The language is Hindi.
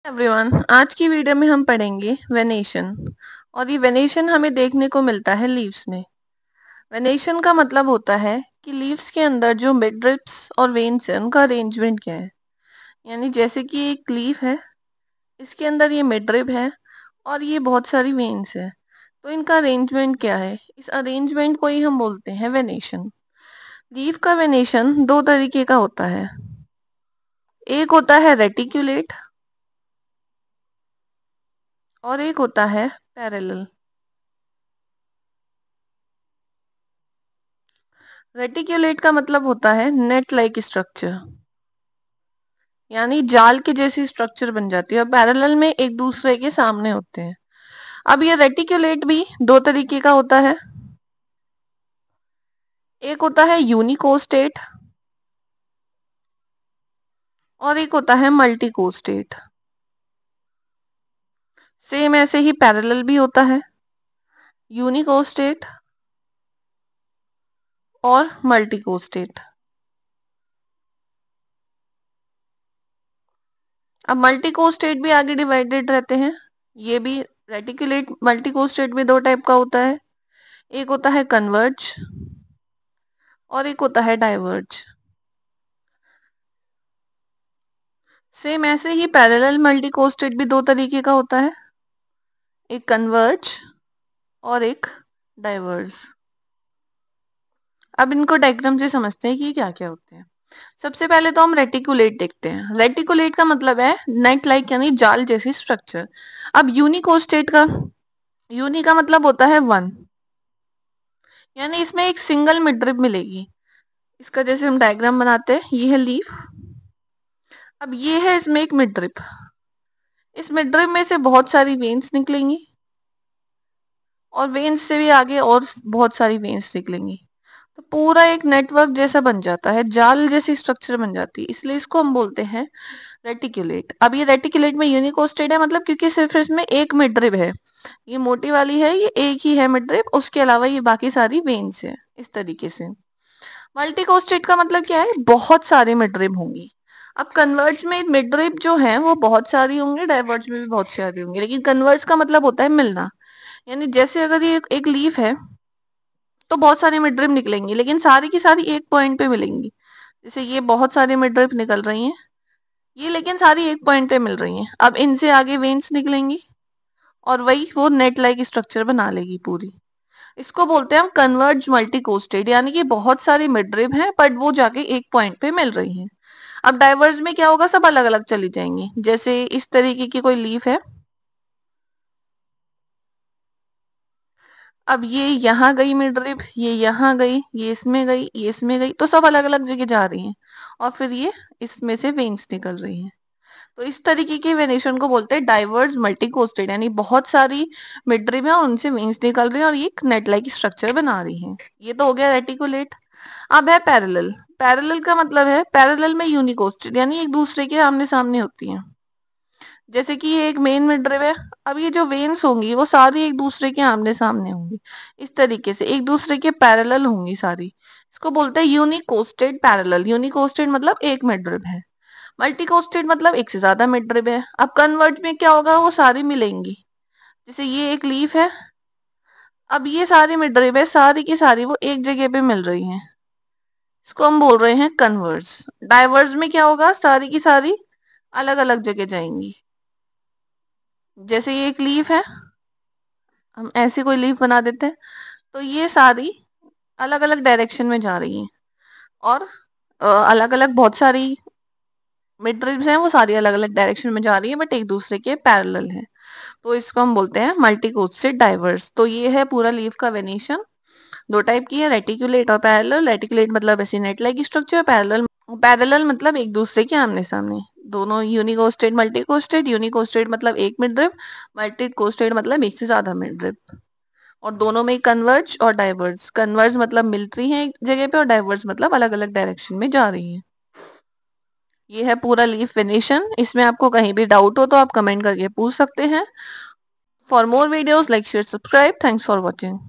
एवरीवन, आज की वीडियो में हम पढ़ेंगे वेनेशन। और ये वेनेशन हमें देखने को मिलता है लीव्स में। वेनेशन का मतलब होता है कि लीव्स के अंदर जो मिडरिप्स और वेन्स है उनका अरेंजमेंट क्या है। यानी जैसे कि एक लीफ है, इसके अंदर ये मिडरिप है और ये बहुत सारी वेन्स है, तो इनका अरेंजमेंट क्या है, इस अरेंजमेंट को ही हम बोलते हैं वेनेशन। लीफ का वेनेशन दो तरीके का होता है। एक होता है रेटिक्यूलेट और एक होता है पैरेलल। रेटिक्यूलेट का मतलब होता है नेट लाइक स्ट्रक्चर, यानी जाल के जैसी स्ट्रक्चर बन जाती है और पैरेलल में एक दूसरे के सामने होते हैं। अब ये रेटिक्यूलेट भी दो तरीके का होता है। एक होता है यूनिकोस्टेट और एक होता है मल्टीकोस्टेट। सेम ऐसे ही पैरेलल भी होता है, यूनिकोस्टेट और मल्टीकोस्टेट। अब मल्टीकोस्टेट भी आगे डिवाइडेड रहते हैं। ये भी रेटिकुलेट मल्टीकोस्टेट में दो टाइप का होता है। एक होता है कन्वर्ज और एक होता है डाइवर्ज। सेम ऐसे ही पैरेलल मल्टीकोस्टेट भी दो तरीके का होता है, एक कन्वर्ज और एक डाइवर्ज। अब इनको डायग्राम से समझते हैं कि क्या क्या होते हैं। सबसे पहले तो हम रेटिकुलेट देखते हैं। रेटिकुलेट का मतलब है नेट लाइक, यानी जाल जैसी स्ट्रक्चर। अब यूनिकोस्टेट का, यूनि का मतलब होता है वन, यानी इसमें एक सिंगल मिडरिप मिलेगी। इसका जैसे हम डायग्राम बनाते हैं, ये है लीफ। अब ये है इसमें एक मिडरिप, इस मिडरिप में से बहुत सारी वेन्स निकलेंगी और वेन्स से भी आगे और बहुत सारी वेन्स निकलेंगी, तो पूरा एक नेटवर्क जैसा बन जाता है, जाल जैसी स्ट्रक्चर बन जाती है, इसलिए इसको हम बोलते हैं रेटिकुलेट। अब ये रेटिकुलेट में यूनिकोस्टेट है, मतलब क्योंकि सिर्फ इसमें एक मिडरिप है, ये मोटी वाली है, ये एक ही है मिडरिप, उसके अलावा ये बाकी सारी वेन्स है, इस तरीके से। मल्टीकोस्टेट का मतलब क्या है, बहुत सारे मिडरिप होंगी। अब कन्वर्ज में मिडरिप जो है वो बहुत सारी होंगी, डाइवर्ज में भी बहुत सारी होंगी, लेकिन कन्वर्ज का मतलब होता है मिलना। यानी जैसे अगर ये एक लीफ है तो बहुत सारी मिडरिप निकलेंगी, लेकिन सारी की सारी एक पॉइंट पे मिलेंगी। जैसे ये बहुत सारी मिडरिप निकल रही हैं, ये लेकिन सारी एक पॉइंट पे मिल रही हैं। अब इनसे आगे वेन्स निकलेंगी और वही वो नेट लाइक स्ट्रक्चर बना लेगी पूरी। इसको बोलते हैं हम कन्वर्ज मल्टीकोस्टेट, यानी कि बहुत सारी मिडरिप हैं बट वो जाके एक पॉइंट पे मिल रही हैं। अब डाइवर्ज में क्या होगा, सब अलग अलग चली जाएंगी। जैसे इस तरीके की कोई लीफ है, अब ये यहाँ गई मिडरिप, ये यहाँ गई, ये इसमें गई, ये इसमें गई, तो सब अलग अलग जगह जा रही हैं और फिर ये इसमें से वेन्स निकल रही हैं। तो इस तरीके के वेनेशन को बोलते हैं डाइवर्ज मल्टीकोस्टेट, यानी बहुत सारी मिडरिप है और उनसे वेन्स निकल रही है और ये एक नेट लाइक स्ट्रक्चर बना रही है। ये तो हो गया रेटिकुलेट। अब है पैरेलल। पैरेलल का मतलब है पैरेलल में यूनिकोस्टेट, यानी एक दूसरे के आमने सामने होती हैं। जैसे कि ये एक मेन मिडरिप है, अब ये जो वेन्स होंगी वो सारी एक दूसरे के आमने सामने होंगी, इस तरीके से एक दूसरे के पैरेलल होंगी सारी। इसको बोलते हैं यूनिकोस्टेट पैरेलल। यूनिकोस्टेट मतलब एक मिडरिप है, मल्टीकोस्टेट मतलब एक से ज्यादा मिडरिप है। अब कन्वर्ज में क्या होगा, वो सारी मिलेंगी। जैसे ये एक लीफ है, अब ये सारी मिडरिप है, सारी की सारी वो एक जगह पे मिल रही हैं, इसको हम बोल रहे हैं कन्वर्ज। डाइवर्ज में क्या होगा, सारी की सारी अलग अलग जगह जाएंगी। जैसे ये एक लीफ है, हम ऐसी कोई लीफ बना देते हैं, तो ये सारी अलग अलग डायरेक्शन में जा रही हैं और अलग अलग बहुत सारी मिडरिप्स हैं, वो सारी अलग अलग डायरेक्शन में जा रही है बट एक दूसरे के पैरेलल है, तो इसको हम बोलते हैं मल्टीकोस्टेट डाइवर्स। तो ये है पूरा लीफ का वेनेशन। दो टाइप की है, रेटिकुलेट और पैरेलल। रेटिकुलेट मतलब ऐसी net like structure, parallel parallel मतलब एक दूसरे के आमने सामने। दोनों यूनिकोस्टेट मल्टीकोस्टेट, यूनिकोस्टेट मतलब एक मिडरिप, मल्टीकोस्टेट मतलब एक से ज्यादा मिडरिप। और दोनों में कन्वर्ज और डाइवर्ज। कन्वर्ज मतलब मिल रही है एक जगह पे और डाइवर्ज मतलब अलग अलग डायरेक्शन में जा रही है। ये है पूरा लीफ वेनेशन। इसमें आपको कहीं भी डाउट हो तो आप कमेंट करके पूछ सकते हैं। For more videos like share subscribe. Thanks for watching.